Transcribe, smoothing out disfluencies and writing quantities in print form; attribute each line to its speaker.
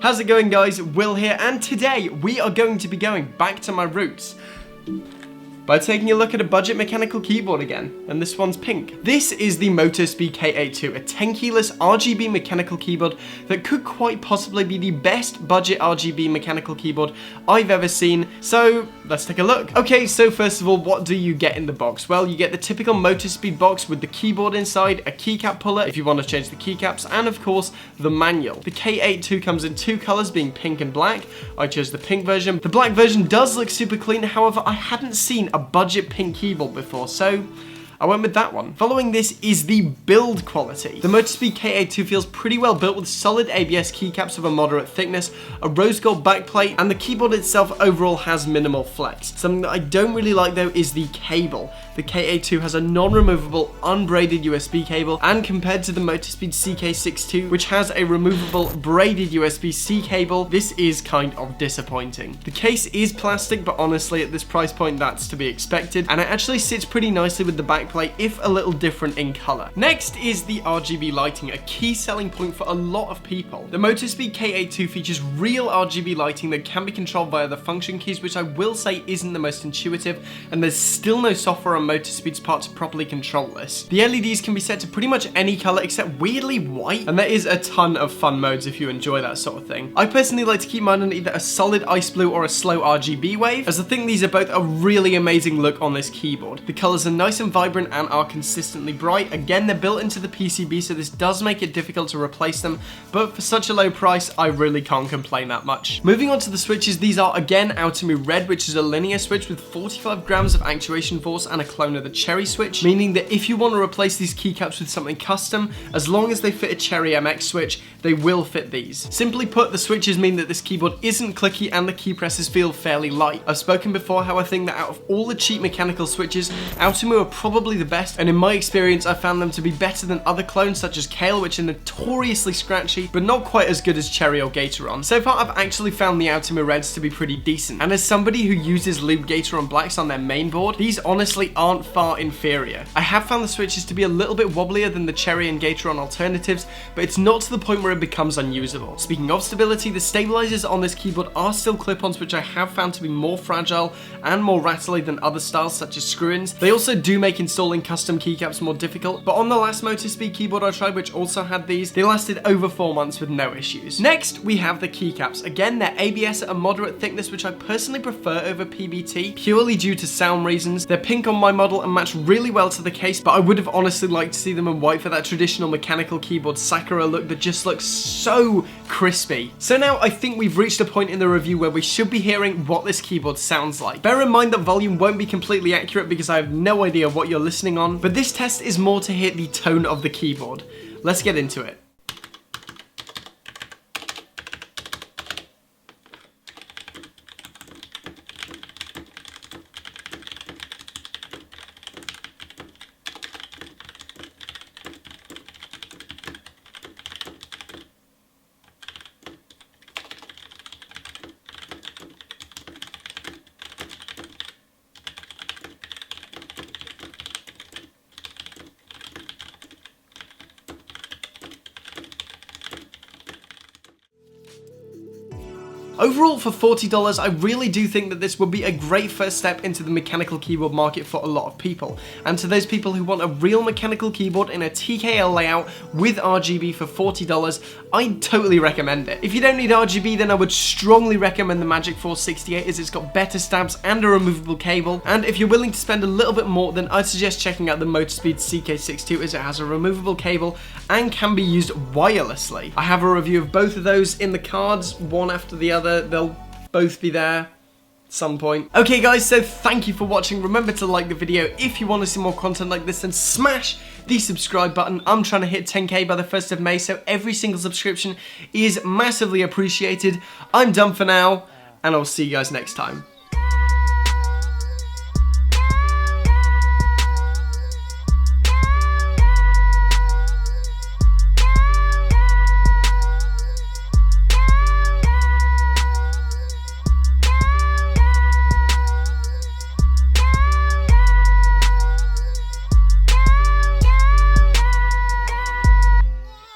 Speaker 1: How's it going, guys? Will here, and today we are going to be going back to my roots by taking a look at a budget mechanical keyboard again, and this one's pink. This is the Motospeed K82, a 10 keyless RGB mechanical keyboard that could quite possibly be the best budget RGB mechanical keyboard I've ever seen, so let's take a look. Okay, so first of all, what do you get in the box? Well, you get the typical Motospeed box with the keyboard inside, a keycap puller if you want to change the keycaps, and of course, the manual. The K82 comes in two colors, being pink and black. I chose the pink version. The black version does look super clean, however, I hadn't seen a budget pink keyboard before, so I went with that one. Following this is the build quality. The Motospeed K82 feels pretty well built with solid ABS keycaps of a moderate thickness, a rose gold backplate, and the keyboard itself overall has minimal flex. Something that I don't really like though is the cable. The K82 has a non-removable, unbraided USB cable, and compared to the Motospeed CK62, which has a removable, braided USB-C cable, this is kind of disappointing. The case is plastic, but honestly, at this price point, that's to be expected, and it actually sits pretty nicely with the backplate, if a little different in color. Next is the RGB lighting, a key selling point for a lot of people. The Motospeed K82 features real RGB lighting that can be controlled via the function keys, which I will say isn't the most intuitive, and there's still no software on Motospeed's part to properly control this. The LEDs can be set to pretty much any color except weirdly white, and there is a ton of fun modes if you enjoy that sort of thing. I personally like to keep mine on either a solid ice blue or a slow RGB wave, as I think these are both a really amazing look on this keyboard. The colors are nice and vibrant and are consistently bright. Again, they're built into the PCB, so this does make it difficult to replace them, but for such a low price, I really can't complain that much. Moving on to the switches, these are again Outemu Red, which is a linear switch with 45 grams of actuation force and a clone of the Cherry switch, meaning that if you want to replace these keycaps with something custom, as long as they fit a Cherry MX switch, they will fit these. Simply put, the switches mean that this keyboard isn't clicky and the key presses feel fairly light. I've spoken before how I think that out of all the cheap mechanical switches, Outemu are probably the best, and in my experience, I found them to be better than other clones such as Kale, which are notoriously scratchy, but not quite as good as Cherry or Gateron. So far, I've actually found the Outemu Reds to be pretty decent, and as somebody who uses lube Gateron Blacks on their main board, these honestly aren't far inferior. I have found the switches to be a little bit wobblier than the Cherry and Gateron alternatives, but it's not to the point where it becomes unusable. Speaking of stability, the stabilizers on this keyboard are still clip-ons, which I have found to be more fragile and more rattly than other styles such as screw-ins. They also do make installing custom keycaps more difficult, but on the last Motospeed keyboard I tried, which also had these, they lasted over 4 months with no issues. Next, we have the keycaps. Again, they're ABS at a moderate thickness, which I personally prefer over PBT, purely due to sound reasons. They're pink on my model and match really well to the case, but I would have honestly liked to see them in white for that traditional mechanical keyboard Sakura look that just looks so crispy. So now I think we've reached a point in the review where we should be hearing what this keyboard sounds like. Bear in mind that volume won't be completely accurate because I have no idea what you're listening on, but this test is more to hear the tone of the keyboard. Let's get into it. Overall, for $40, I really do think that this would be a great first step into the mechanical keyboard market for a lot of people. And to those people who want a real mechanical keyboard in a TKL layout with RGB for $40, I'd totally recommend it. If you don't need RGB, then I would strongly recommend the Magic Force 68 as it's got better stabs and a removable cable. And if you're willing to spend a little bit more, then I'd suggest checking out the Motospeed CK62 as it has a removable cable and can be used wirelessly. I have a review of both of those in the cards, one after the other. They'll both be there at some point. Okay guys, so thank you for watching. Remember to like the video if you want to see more content like this, and smash the subscribe button. I'm trying to hit 10k by the 1st of May, so every single subscription is massively appreciated. I'm done for now, and I'll see you guys next time.